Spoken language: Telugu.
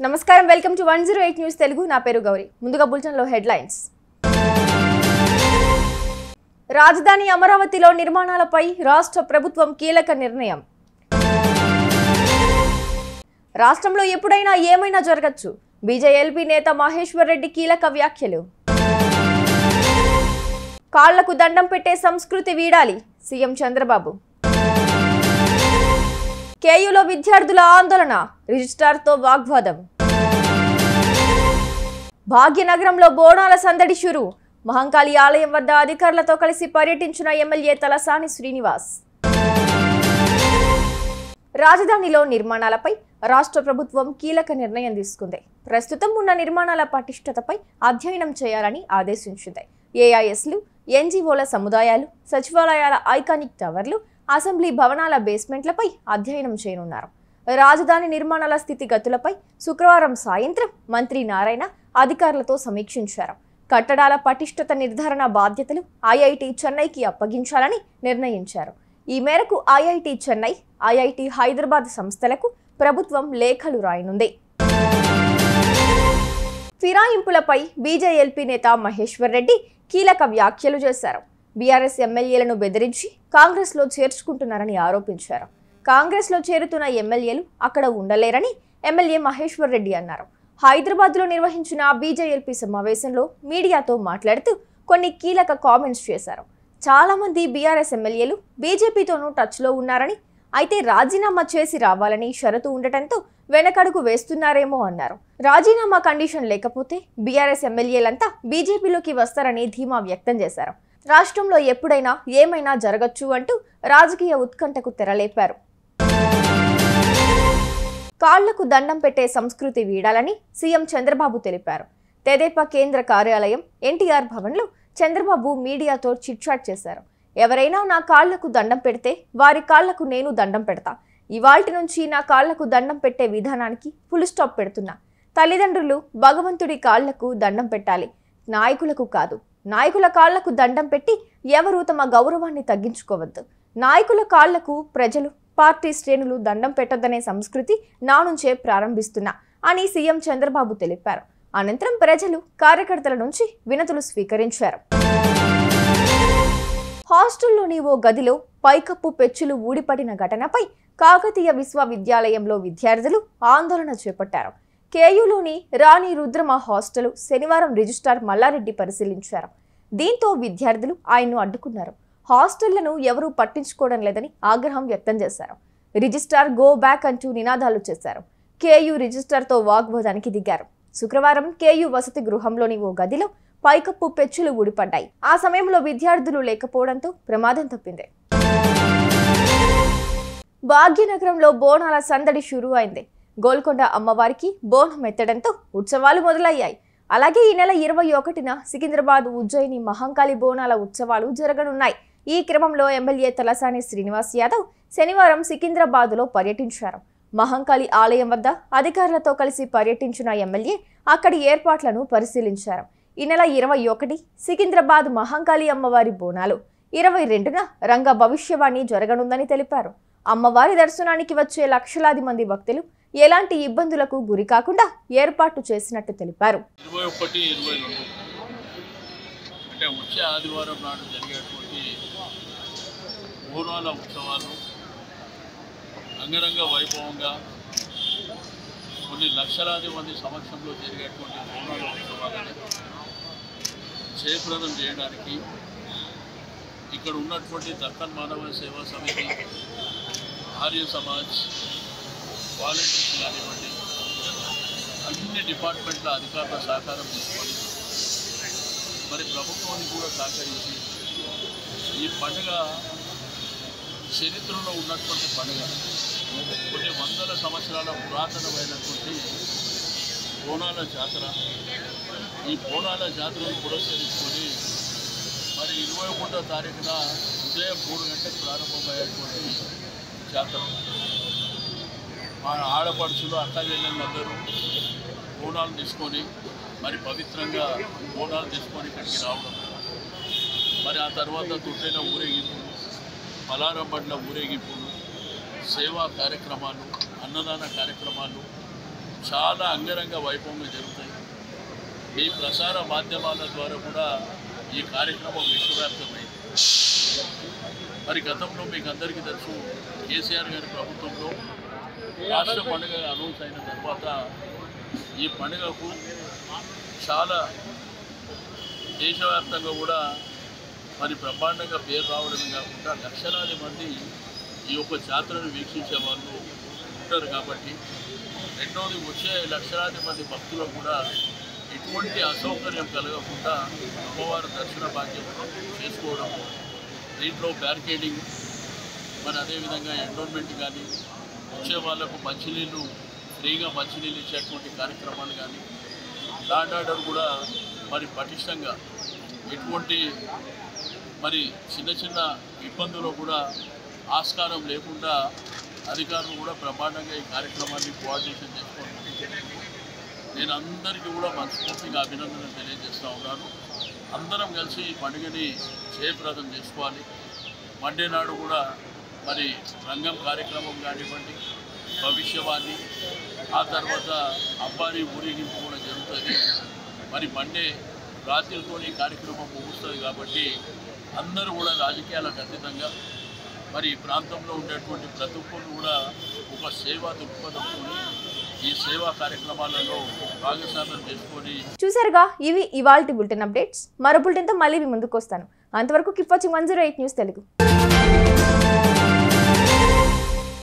నమస్కారం, వెల్కమ్ టు 108 న్యూస్ తెలుగు. నా పేరు గౌరీ. ముందుగా బులెటిన్ లో హెడ్లైన్స్. రాజధాని అమరావతిలో నిర్మాణాలపై రాష్ట్ర ప్రభుత్వం కీలక నిర్ణయం. రాష్ట్రంలో ఎప్పుడైనా ఏమైనా జరగచ్చు. బీజేపీ నేత మహేశ్వర్ రెడ్డి కీలక వ్యాఖ్యలు. కాళ్లకు దండం పెట్టే సంస్కృతి వీడాలి, సీఎం చంద్రబాబు. కేయూలో విద్యార్థుల ఆందోళన, రిజిస్ట్రార్తో వాగ్వాదం. భాగ్యనగరంలో బోనాల సందడి షురు. మహంకాళి ఆలయం వద్ద అధికారులతో కలిసి పర్యటించిన ఎమ్మెల్యే తలసాని శ్రీనివాస్. రాజధానిలో నిర్మాణాలపై రాష్ట్ర ప్రభుత్వం కీలక నిర్ణయం తీసుకుంది. ప్రస్తుతం ఉన్న నిర్మాణాల పటిష్టతపై అధ్యయనం చేయాలని ఆదేశించింది. ఏఐఎస్లు, ఎన్జీఓల సముదాయాలు, సచివాలయాల ఐకానిక్ టవర్లు, అసెంబ్లీ భవనాల బేస్మెంట్లపై అధ్యయనం చేయనున్నారు. రాజధాని నిర్మాణాల స్థితిగతులపై శుక్రవారం సాయంత్రం మంత్రి నారాయణ అధికారులతో సమీక్షించారు. కట్టడాల పటిష్టత నిర్ధారణ బాధ్యతలు ఐఐటి చెన్నైకి అప్పగించాలని నిర్ణయించారు. ఈ మేరకు ఐఐటి చెన్నై, ఐఐటి హైదరాబాద్ సంస్థలకు ప్రభుత్వం లేఖలు రాయనుంది. ఫిరాయింపులపై బీజేపీ నేత మహేశ్వర్ రెడ్డి కీలక వ్యాఖ్యలు చేశారు. బీఆర్ఎస్ ఎమ్మెల్యేలను బెదిరించి కాంగ్రెస్లో చేర్చుకుంటున్నారని ఆరోపించారు. కాంగ్రెస్లో చేరుతున్న ఎమ్మెల్యేలు అక్కడ ఉండలేరని ఎమ్మెల్యే మహేశ్వర్ రెడ్డి అన్నారు. హైదరాబాద్లో నిర్వహించిన బీజేపీ సమావేశంలో మీడియాతో మాట్లాడుతూ కొన్ని కీలక కామెంట్స్ చేశారు. చాలా మంది బీఆర్ఎస్ ఎమ్మెల్యేలు బీజేపీతోనూ టచ్లో ఉన్నారని, అయితే రాజీనామా చేసి రావాలని షరతు ఉండటంతో వెనకడుగు వేస్తున్నారేమో అన్నారు. రాజీనామా కండిషన్ లేకపోతే బీఆర్ఎస్ ఎమ్మెల్యేలంతా బీజేపీలోకి వస్తారని ధీమా వ్యక్తం చేశారు. రాష్ట్రంలో ఎప్పుడైనా ఏమైనా జరగచ్చు అంటూ రాజకీయ ఉత్కంఠకు తెరలేపారు. కాళ్లకు దండం పెట్టే సంస్కృతి వీడాలని సీఎం చంద్రబాబు తెలిపారు. తెదేపా కేంద్ర కార్యాలయం ఎన్టీఆర్ భవన్లో చంద్రబాబు మీడియాతో చిట్చాట్ చేశారు. ఎవరైనా నా కాళ్లకు దండం పెడితే వారి కాళ్లకు నేను దండం పెడతా. ఇవాల్టి నుంచి నా కాళ్లకు దండం పెట్టే విధానానికి ఫుల్ స్టాప్ పెడుతున్నా. తల్లిదండ్రులు భగవంతుడి కాళ్లకు దండం పెట్టాలి, నాయకులకు కాదు. నాయకుల కాళ్లకు దండం పెట్టి ఎవరూ తమ గౌరవాన్ని తగ్గించుకోవద్దు. నాయకుల కాళ్లకు ప్రజలు, పార్టీ శ్రేణులు దండం పెట్టొద్దనే సంస్కృతి నా నుంచే ప్రారంభిస్తున్నా అని సీఎం చంద్రబాబు తెలిపారు. అనంతరం ప్రజలు, కార్యకర్తల నుంచి వినతులు స్వీకరించారు. హాస్టల్లోని ఓ గదిలో పైకప్పు పెచ్చులు ఊడిపడిన ఘటనపై కాకతీయ విశ్వవిద్యాలయంలో విద్యార్థులు ఆందోళన చేపట్టారు. కేయూలోని రాణి రుద్రమ హాస్టల్ శనివారం రిజిస్ట్రార్ మల్లారెడ్డి పరిశీలించారు. దీంతో విద్యార్థులు ఆయన్ను అడ్డుకున్నారు. హాస్టళ్లను ఎవరూ పట్టించుకోవడం లేదని ఆగ్రహం వ్యక్తం చేశారు. రిజిస్ట్రార్ గో బ్యాక్ అంటూ నినాదాలు చేశారు. కేయూ రిజిస్ట్రార్తో వాగ్వాదానికి దిగారు. శుక్రవారం కేయూ వసతి గృహంలోని ఓ గదిలో పైకప్పు పెచ్చులు ఊడిపడ్డాయి. ఆ సమయంలో విద్యార్థులు లేకపోవడంతో ప్రమాదం తప్పింది. భాగ్యనగరంలో బోనాల సందడి షురూ అయింది. గోల్కొండ అమ్మవారికి బోనం ఎత్తడంతో ఉత్సవాలు మొదలయ్యాయి. అలాగే ఈ నెల 21న సికింద్రాబాద్, ఉజ్జయిని మహంకాళి బోనాల ఉత్సవాలు జరగనున్నాయి. ఈ క్రమంలో ఎమ్మెల్యే తలసాని శ్రీనివాస్ యాదవ్ శనివారం సికింద్రాబాద్లో పర్యటించారు. మహంకాళి ఆలయం వద్ద అధికారులతో కలిసి పర్యటించిన ఎమ్మెల్యే అక్కడి ఏర్పాట్లను పరిశీలించారు. ఈ నెల 21 సికింద్రాబాద్ మహంకాళి అమ్మవారి బోనాలు, 22న రంగ భవిష్యవాణి జరగనుందని తెలిపారు. అమ్మవారి దర్శనానికి వచ్చే లక్షలాది మంది భక్తులు ఎలాంటి ఇబ్బందులకు గురి కాకుండా ఏర్పాటు చేసినట్టు తెలిపారు. 21, 22 అంటే వచ్చే ఆదివారం నాడు జరిగేటువంటి బోనాల ఉత్సవాలు అంగరంగ వైభవంగా కొన్ని లక్షలాది మంది సమక్షంలో జరిగేటువంటి బోనాల ఉత్సవాలను జయప్రదం చేయడానికి ఇక్కడ ఉన్నటువంటి దక్కన్ మానవ సేవా సమితి, ఆర్య సమాజ్, వాలంటీర్స్ కానివ్వండి, అన్ని డిపార్ట్మెంట్ల అధికారుల సహకారం తీసుకొని మరి ప్రభుత్వాన్ని కూడా సహకరించి ఈ పండుగ చరిత్రలో ఉన్నటువంటి పండుగ, కొన్ని వందల సంవత్సరాల పురాతనమైనటువంటి బోనాల జాతర. ఈ బోనాల జాతరను పురస్కరించుకొని మరి 21వ తారీఖున ఉదయం 3 గంటలకు ప్రారంభమయ్యేటువంటి జాతర. మా ఆడపడుచులు, అక్కచెల్లెళ్ళందరూ బోనాలు తీసుకొని మరి పవిత్రంగా బోనాలు తీసుకొని ఇక్కడికి రావడం, మరి ఆ తర్వాత తొట్టెల ఊరేగింపులు, పలారం బండ్ల ఊరేగింపులు, సేవా కార్యక్రమాలు, అన్నదాన కార్యక్రమాలు చాలా అంగరంగ వైభవంగా జరుగుతాయి. మీ ప్రసార మాధ్యమాల ద్వారా కూడా ఈ కార్యక్రమం విశ్వవ్యాప్తమైంది. మరి గతంలో మీకు అందరికీ తెలుసు, కేసీఆర్ గారి ప్రభుత్వంలో రాష్ట్ర పండుగ అనౌన్స్ అయిన తర్వాత ఈ పండుగకు చాలా దేశవ్యాప్తంగా కూడా మరి బ్రహ్మాండంగా పేరు రావడమే కాకుండా లక్షలాది మంది ఈ యొక్క జాతరను వీక్షించే వాళ్ళు ఉంటారు. కాబట్టి రెండోది వచ్చే లక్షలాది మంది భక్తులకు కూడా ఎటువంటి అసౌకర్యం కలగకుండా అమ్మవారి దర్శన భాగ్యం చేసుకోవడం, దీంట్లో బ్యారికేడింగ్, మరి అదేవిధంగా ఎండోన్మెంట్ కానీ, వచ్చే వాళ్లకు మంచినీళ్ళు ఫ్రీగా మంచినీళ్ళు ఇచ్చేటువంటి కార్యక్రమాలు కానీ, ల్యాండ్ ఆర్డర్ కూడా మరి పటిష్టంగా ఎటువంటి మరి చిన్న చిన్న ఇబ్బందులు కూడా ఆస్కారం లేకుండా అధికారులు కూడా బ్రహ్మాండంగా ఈ కార్యక్రమాన్ని కోఆర్డినేషన్ చేసుకోవడం. నేను అందరికీ కూడా మనస్ఫూర్తిగా అభినందనలు తెలియజేస్తూ ఉన్నాను. అందరం కలిసి ఈ పండుగని జయప్రదం చేసుకోవాలి. మండే నాడు కూడా మరి రంగం కార్యక్రమం కానివ్వండి, భవిష్యవాణి, ఆ తర్వాత అబ్బారి ఊరేగింపు కూడా జరుగుతుంది. మరి మండే రాత్రితో ఈ కార్యక్రమం ముగుస్తుంది. కాబట్టి అందరూ కూడా రాజకీయాలకు అతీతంగా మరి ఈ ప్రాంతంలో ఉండేటువంటి ప్రతి ఒక్కరు కూడా ఒక సేవా దృక్పథంతో ఈ సేవా కార్యక్రమాలలో భాగస్వామ్యం చేసుకొని. చూసారుగా, ఇవి ఇవాల్టి బులెటిన్ అప్డేట్స్. మరో బులెటిన్తో మళ్ళీ మీ ముందుకు వస్తాను. అంతవరకు కీప్ వాచింగ్ 108 న్యూస్ తెలుగు.